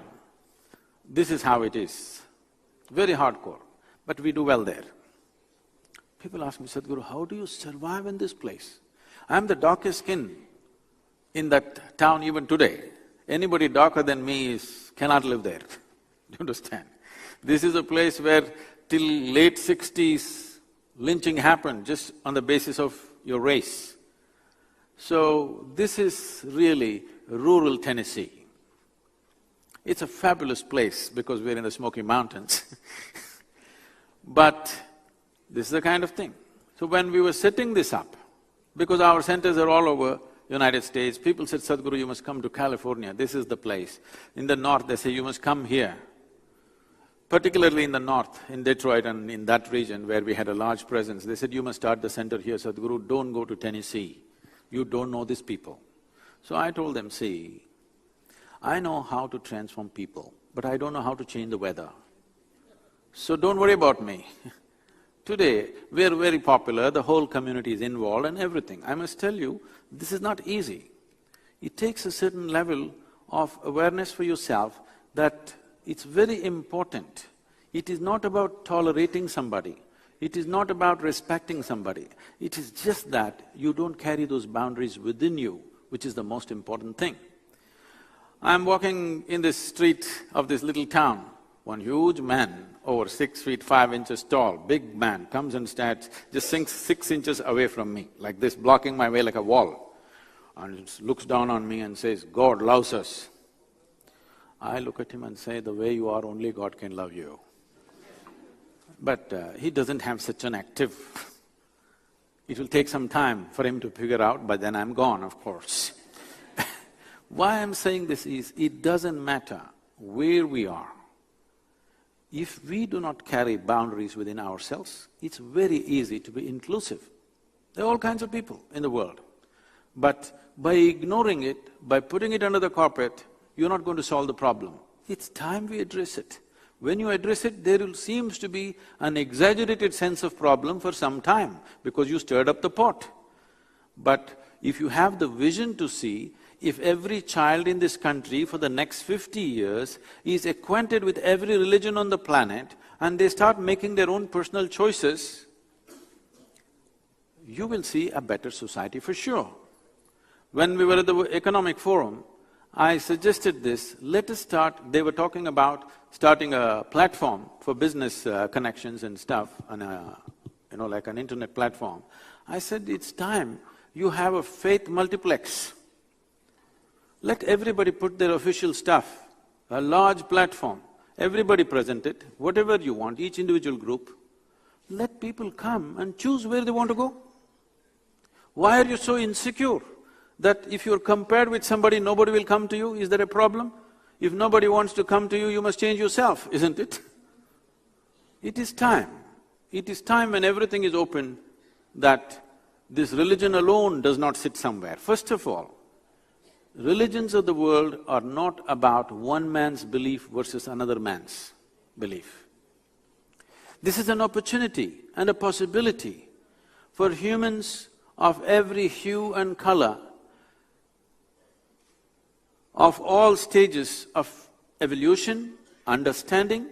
This is how it is, very hardcore, but we do well there. People ask me, Sadhguru, how do you survive in this place? I'm the darkest skin in that town even today. Anybody darker than me cannot live there. Do you understand? This is a place where till late 60s, lynching happened just on the basis of your race. So this is really rural Tennessee. It's a fabulous place because we're in the Smoky Mountains but this is the kind of thing. So when we were setting this up, because our centers are all over United States, people said, Sadhguru, you must come to California, this is the place. In the north, they say, you must come here. Particularly in the north, in Detroit and in that region where we had a large presence, they said, you must start the center here, Sadhguru, don't go to Tennessee. You don't know these people. So I told them, see, I know how to transform people, but I don't know how to change the weather. So don't worry about me. Today, we're very popular, the whole community is involved and everything. I must tell you, this is not easy. It takes a certain level of awareness for yourself that it's very important. It is not about tolerating somebody, it is not about respecting somebody, it is just that you don't carry those boundaries within you, which is the most important thing. I'm walking in this street of this little town, one huge man, over 6 feet 5 inches tall, big man, comes and stands just 6 inches away from me, like this, blocking my way like a wall, and looks down on me and says, God loves us. I look at him and say, the way you are, only God can love you. But he doesn't have such an active… It will take some time for him to figure out, but then I'm gone, of course. Why I'm saying this is, it doesn't matter where we are. If we do not carry boundaries within ourselves, it's very easy to be inclusive. There are all kinds of people in the world. But by ignoring it, by putting it under the carpet, you're not going to solve the problem. It's time we address it. When you address it, seems to be an exaggerated sense of problem for some time because you stirred up the pot. But if you have the vision to see, if every child in this country for the next 50 years is acquainted with every religion on the planet and they start making their own personal choices, you will see a better society for sure. When we were at the Economic Forum, I suggested this, let us start… They were talking about starting a platform for business connections and stuff, on like an internet platform. I said, it's time you have a faith multiplex. Let everybody put their official stuff, a large platform, everybody present it, whatever you want, each individual group. Let people come and choose where they want to go. Why are you so insecure that if you're compared with somebody, nobody will come to you? Is there a problem? If nobody wants to come to you, you must change yourself, isn't it? It is time. It is time when everything is open that this religion alone does not sit somewhere. First of all, religions of the world are not about one man's belief versus another man's belief. This is an opportunity and a possibility for humans of every hue and color, of all stages of evolution, understanding,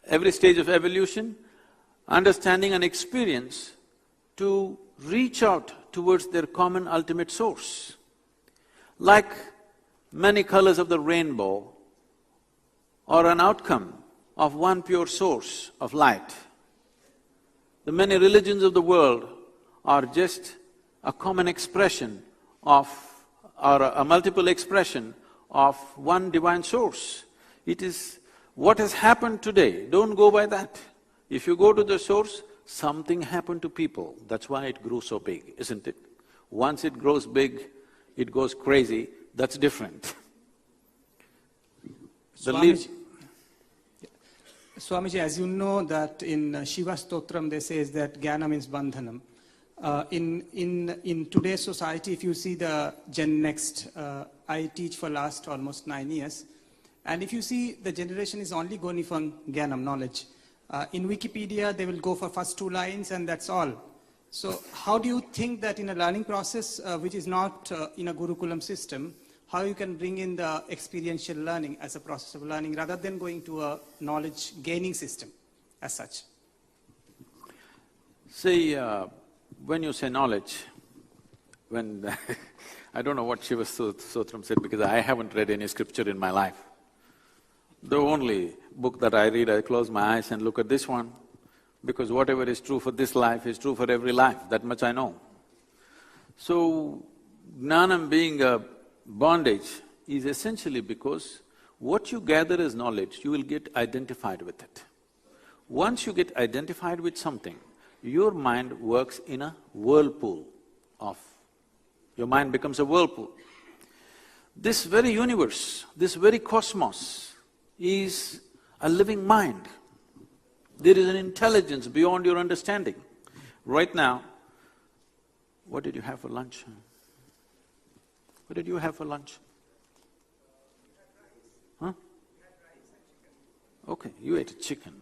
every stage of evolution, understanding and experience, to reach out towards their common ultimate source. Like many colors of the rainbow are an outcome of one pure source of light. The many religions of the world are just a common expression of… or a multiple expression of one divine source. It is… what has happened today, don't go by that. If you go to the source, something happened to people, that's why it grew so big, isn't it? Once it grows big, it goes crazy, that's different. The Swamiji, Swamiji, as you know that in Shiva Stotram they says that Jnana means bandhanam. In today's society, if you see the Gen Next, I teach for last almost 9 years, and if you see the generation is only going for Jnanam, knowledge. In Wikipedia, they will go for first 2 lines and that's all. So how do you think that in a learning process, which is not in a Gurukulam system, how you can bring in the experiential learning as a process of learning rather than going to a knowledge gaining system as such? See, when you say knowledge, when I don't know what Shiva Sutram said because I haven't read any scripture in my life. The only book that I read, I close my eyes and look at this one, because whatever is true for this life is true for every life, that much I know. So, Jnanam being a bondage is essentially because what you gather as knowledge, you will get identified with it. Once you get identified with something, your mind works in a whirlpool of… your mind becomes a whirlpool. This very universe, this very cosmos is a living mind. There is an intelligence beyond your understanding. Right now, what did you have for lunch? What did you have for lunch? Huh? Okay, you ate a chicken.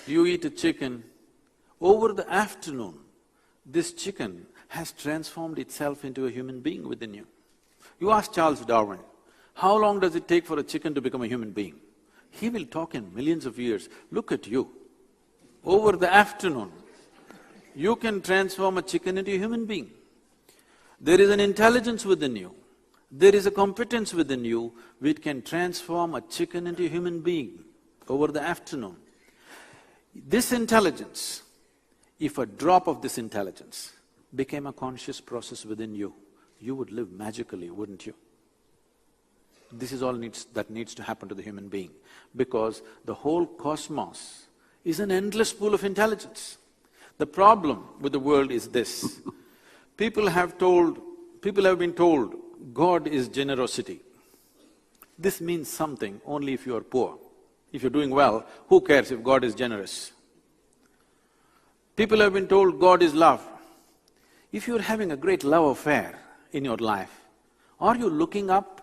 You eat a chicken. Over the afternoon, this chicken has transformed itself into a human being within you. You ask Charles Darwin, how long does it take for a chicken to become a human being? He will talk in millions of years. Look at you. Over the afternoon, you can transform a chicken into a human being. There is an intelligence within you, there is a competence within you which can transform a chicken into a human being over the afternoon. This intelligence, if a drop of this intelligence became a conscious process within you, you would live magically, wouldn't you? This is all that needs to happen to the human being, because the whole cosmos is an endless pool of intelligence. The problem with the world is this, people have been told God is generosity. This means something only if you are poor. If you're doing well, who cares if God is generous? People have been told God is love. If you're having a great love affair in your life, are you looking up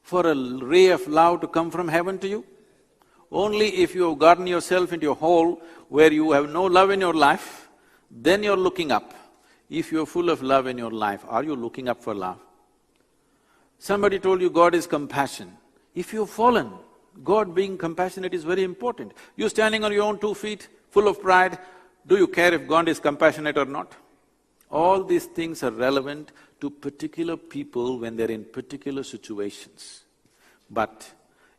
for a ray of love to come from heaven to you? Only if you have gotten yourself into a hole where you have no love in your life, then you're looking up. If you're full of love in your life, are you looking up for love? Somebody told you God is compassion. If you've fallen, God being compassionate is very important. You're standing on your own 2 feet, full of pride, do you care if God is compassionate or not? All these things are relevant to particular people when they're in particular situations. But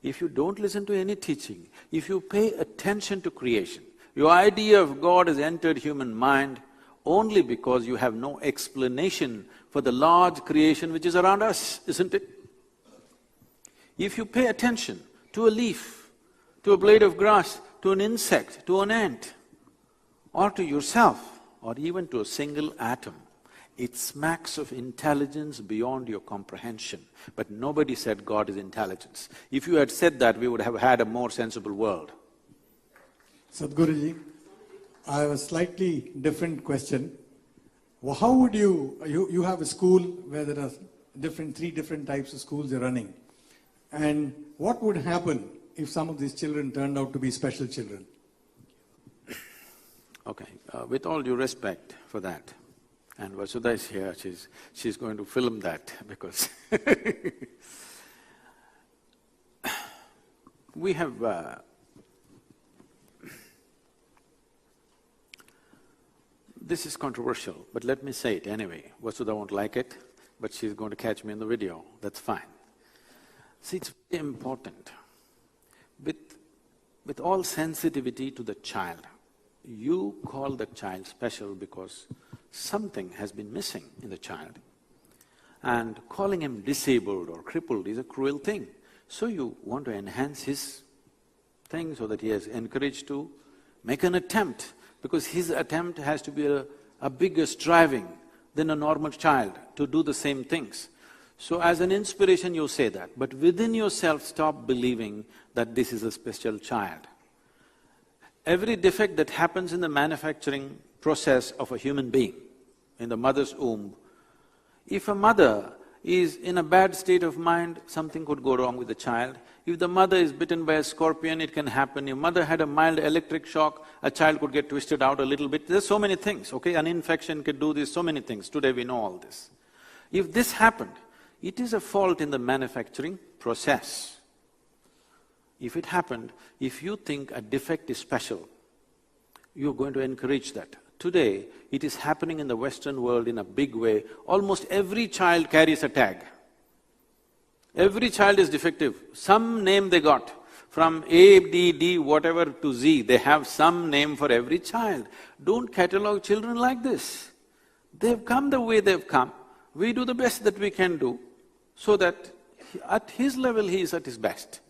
if you don't listen to any teaching, if you pay attention to creation, your idea of God has entered human mind only because you have no explanation for the large creation which is around us, isn't it? If you pay attention to a leaf, to a blade of grass, to an insect, to an ant, or to yourself, or even to a single atom, it smacks of intelligence beyond your comprehension. But nobody said God is intelligence. If you had said that, we would have had a more sensible world. Sadhguruji, I have a slightly different question. Well, how would you have a school where there are 3 different types of schools you're running. And what would happen if some of these children turned out to be special children? Okay, with all due respect for that, and Vasudha is here, she's going to film that because we have… this is controversial, but let me say it anyway. Vasudha won't like it, but she's going to catch me in the video, that's fine. See, it's very important. With all sensitivity to the child, you call the child special because something has been missing in the child. And calling him disabled or crippled is a cruel thing. So you want to enhance his thing so that he is encouraged to make an attempt, because his attempt has to be a bigger striving than a normal child to do the same things. So as an inspiration you say that, but within yourself stop believing that this is a special child. Every defect that happens in the manufacturing process of a human being, in the mother's womb, if a mother is in a bad state of mind, something could go wrong with the child. If the mother is bitten by a scorpion, it can happen. If mother had a mild electric shock, a child could get twisted out a little bit. There's so many things, okay? An infection could do this, so many things. Today we know all this. If this happened, it is a fault in the manufacturing process. If it happened, if you think a defect is special, you're going to encourage that. Today, it is happening in the Western world in a big way. Almost every child carries a tag. Every child is defective. Some name they got. From A, D, D, whatever to Z, they have some name for every child. Don't catalog children like this. They've come the way they've come. We do the best that we can do, so that at his level he is at his best.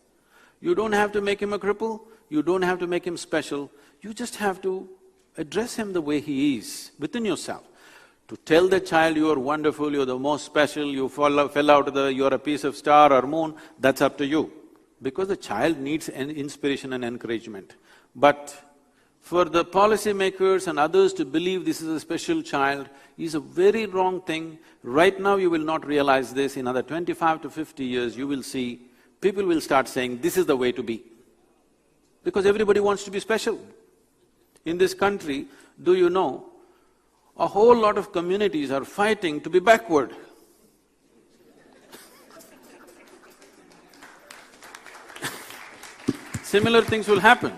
You don't have to make him a cripple, you don't have to make him special, you just have to address him the way he is, within yourself. To tell the child you are wonderful, you're the most special, you fell out of you're a piece of star or moon, that's up to you. Because the child needs an inspiration and encouragement. But for the policymakers and others to believe this is a special child is a very wrong thing. Right now you will not realize this, in another 25 to 50 years you will see, people will start saying, this is the way to be. Because everybody wants to be special. In this country, do you know, a whole lot of communities are fighting to be backward. Similar things will happen.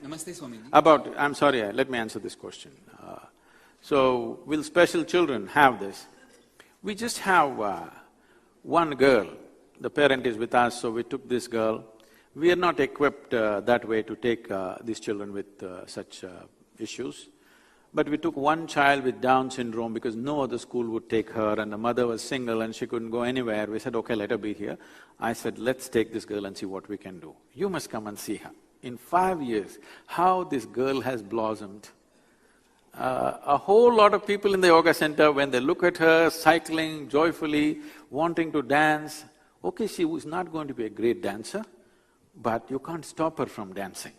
Namaste, Swamiji. I'm sorry, let me answer this question. So, will special children have this? We just have one girl, the parent is with us, so we took this girl. We are not equipped that way to take these children with such issues. But we took one child with Down syndrome because no other school would take her, and the mother was single and she couldn't go anywhere. We said, okay, let her be here. I said, let's take this girl and see what we can do. You must come and see her. In 5 years, how this girl has blossomed. A whole lot of people in the yoga center, when they look at her cycling joyfully, wanting to dance, okay, she was not going to be a great dancer, but you can't stop her from dancing.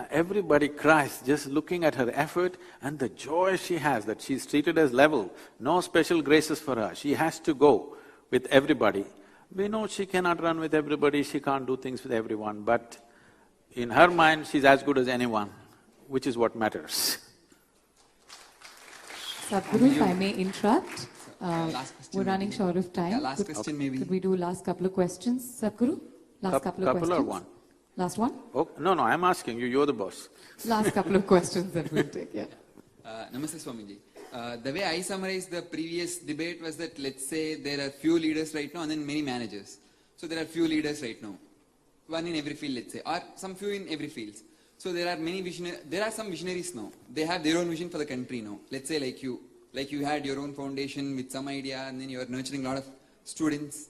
Everybody cries just looking at her effort and the joy she has, that she's treated as level, no special graces for her, she has to go with everybody. We know she cannot run with everybody, she can't do things with everyone, but in her mind, she's as good as anyone, which is what matters. Sadhguru, if I may interrupt, Last question. we're running short of time. Yeah, last question maybe. Could we do last couple of questions, Sadhguru? Last couple of questions. Couple or one? Last one? Oh, no, I'm asking you, you're the boss. Last couple of questions that we'll take, yeah. Namaste, Swamiji. The way I summarized the previous debate was that, let's say there are few leaders right now and then many managers. So there are few leaders right now, one in every field, let's say, or some few in every field. So there are some visionaries now. They have their own vision for the country now. Let's say like you had your own foundation with some idea and then you are nurturing a lot of students.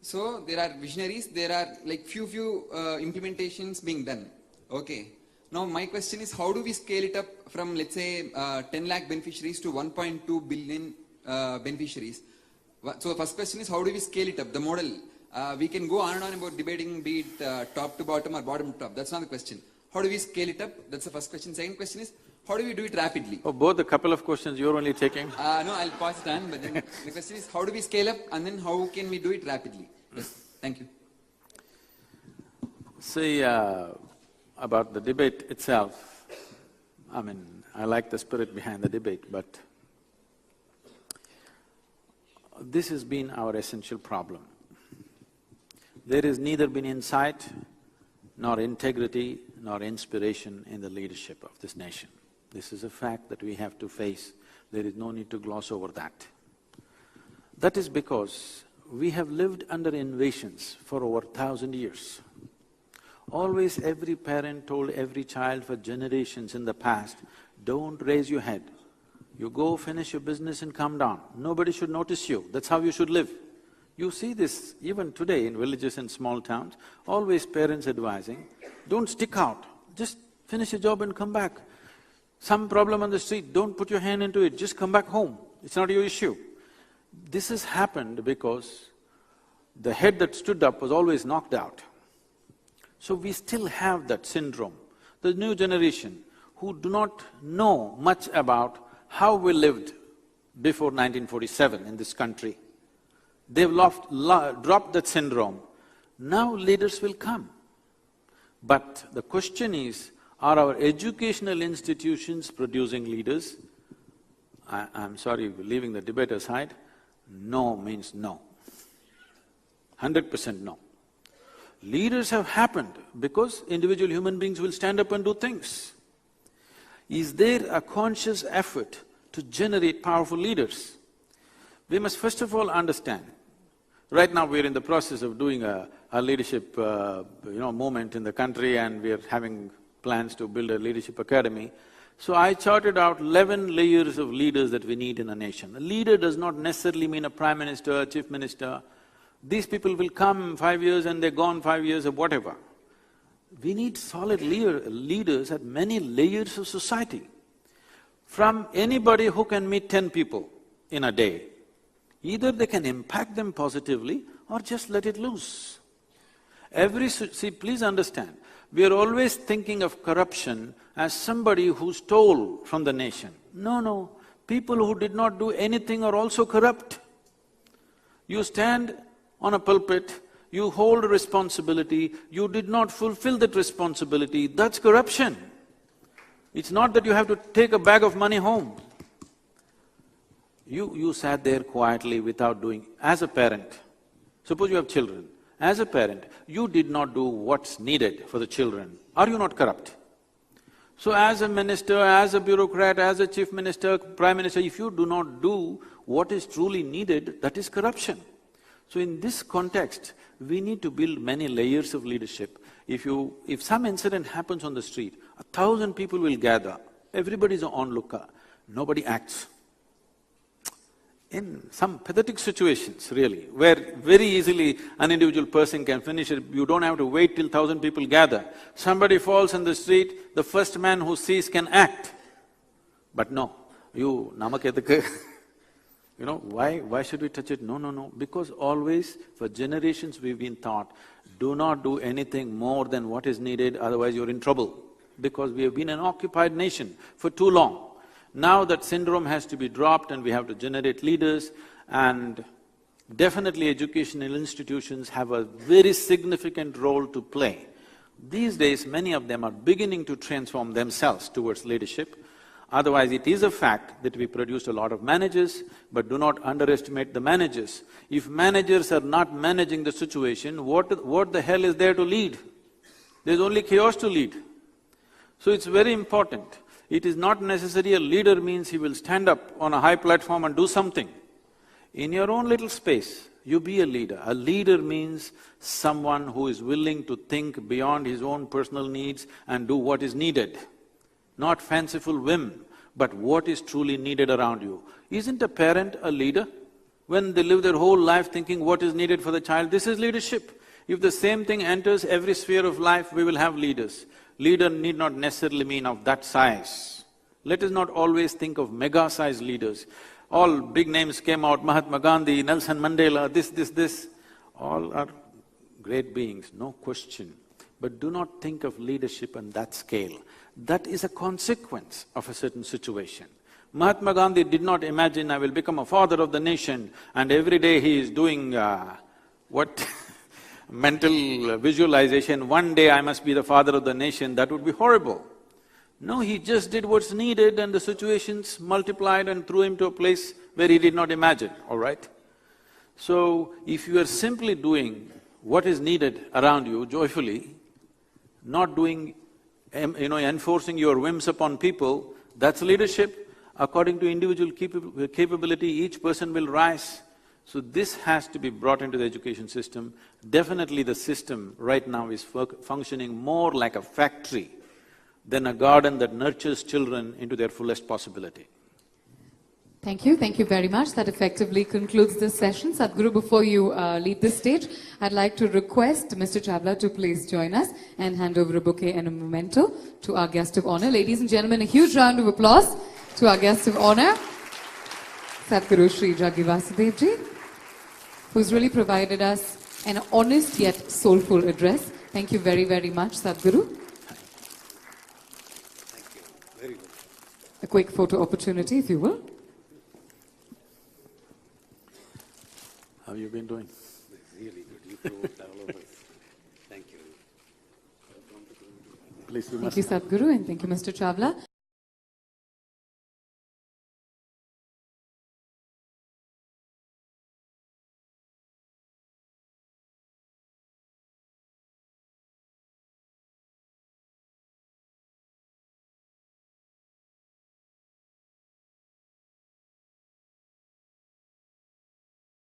So there are visionaries, there are like few implementations being done, okay. Now my question is, how do we scale it up from, let's say, 10 lakh beneficiaries to 1.2 billion beneficiaries? So the first question is, how do we scale it up, the model? We can go on and on about debating, be it top to bottom or bottom to top, that's not the question. How do we scale it up? That's the first question. Second question is, how do we do it rapidly? Oh, both a couple of questions you're only taking? No, I'll pass it on, but then the question is, how do we scale up and then how can we do it rapidly? Yes, thank you. See, about the debate itself, I mean, I like the spirit behind the debate, but this has been our essential problem. There has neither been insight, nor integrity, nor inspiration in the leadership of this nation. This is a fact that we have to face. There is no need to gloss over that. That is because we have lived under invasions for over 1,000 years. Always every parent told every child for generations in the past, don't raise your head. You go finish your business and come down. Nobody should notice you. That's how you should live. You see this even today in villages and small towns, always parents advising, don't stick out. Just finish your job and come back. Some problem on the street, don't put your hand into it, just come back home. It's not your issue. This has happened because the head that stood up was always knocked out. So we still have that syndrome. The new generation who do not know much about how we lived before 1947 in this country, they've dropped that syndrome. Now leaders will come. But the question is, are our educational institutions producing leaders? I'm sorry, leaving the debate aside, no means no. 100% no. Leaders have happened because individual human beings will stand up and do things. Is there a conscious effort to generate powerful leaders? We must first of all understand, right now we're in the process of doing a leadership movement in the country, and we're having plans to build a leadership academy. So I charted out 11 layers of leaders that we need in a nation. A leader does not necessarily mean a prime minister, a chief minister. These people will come 5 years and they're gone 5 years or whatever. We need solid leaders at many layers of society. From anybody who can meet 10 people in a day, either they can impact them positively or just let it loose. See, please understand, we are always thinking of corruption as somebody who stole from the nation. No, people who did not do anything are also corrupt. You stand on a pulpit, you hold a responsibility, you did not fulfill that responsibility, that's corruption. It's not that you have to take a bag of money home. You sat there quietly without doing… As a parent, suppose you have children, as a parent, you did not do what's needed for the children. Are you not corrupt? So as a minister, as a bureaucrat, as a chief minister, prime minister, if you do not do what is truly needed, that is corruption. So in this context, we need to build many layers of leadership. If some incident happens on the street, 1,000 people will gather, everybody's an onlooker, nobody acts. In some pathetic situations, really, where very easily an individual person can finish it, you don't have to wait till 1,000 people gather. Somebody falls in the street, the first man who sees can act. But no, you namakethukku, why should we touch it? No, because always, for generations we've been taught, do not do anything more than what is needed, otherwise you're in trouble. Because we have been an occupied nation for too long. Now that syndrome has to be dropped and we have to generate leaders, and definitely educational institutions have a very significant role to play. These days, many of them are beginning to transform themselves towards leadership. Otherwise, it is a fact that we produce a lot of managers, but do not underestimate the managers. If managers are not managing the situation, what the hell is there to lead? There's only chaos to lead. So it's very important. It is not necessary a leader means he will stand up on a high platform and do something. In your own little space, you be a leader. A leader means someone who is willing to think beyond his own personal needs and do what is needed. Not fanciful whim, but what is truly needed around you. Isn't a parent a leader? When they live their whole life thinking what is needed for the child, this is leadership. If the same thing enters every sphere of life, we will have leaders. Leader need not necessarily mean of that size. Let us not always think of mega-sized leaders. All big names came out, Mahatma Gandhi, Nelson Mandela, this, all are great beings, no question. But do not think of leadership on that scale. That is a consequence of a certain situation. Mahatma Gandhi did not imagine, I will become a father of the nation, and every day he is doing mental visualization, one day I must be the father of the nation, that would be horrible. No, he just did what's needed and the situations multiplied and threw him to a place where he did not imagine, all right? So, if you are simply doing what is needed around you joyfully, not doing, enforcing your whims upon people, that's leadership. According to individual capability, each person will rise. So this has to be brought into the education system. Definitely the system right now is functioning more like a factory than a garden that nurtures children into their fullest possibility. Thank you. Thank you very much. That effectively concludes this session. Sadhguru, before you leave this stage, I'd like to request Mr. Chawla to please join us and hand over a bouquet and a memento to our guest of honor. Ladies and gentlemen, a huge round of applause to our guest of honor, Sadhguru Sri Jaggi Vasudevji, who's really provided us an honest yet soulful address. Thank you very, very much, Sadhguru. Thank you. Very good. A quick photo opportunity, if you will. How have you been doing? Really good. You provoked all of us. Thank you. Thank you, Sadhguru, and thank you, Mr. Chawla.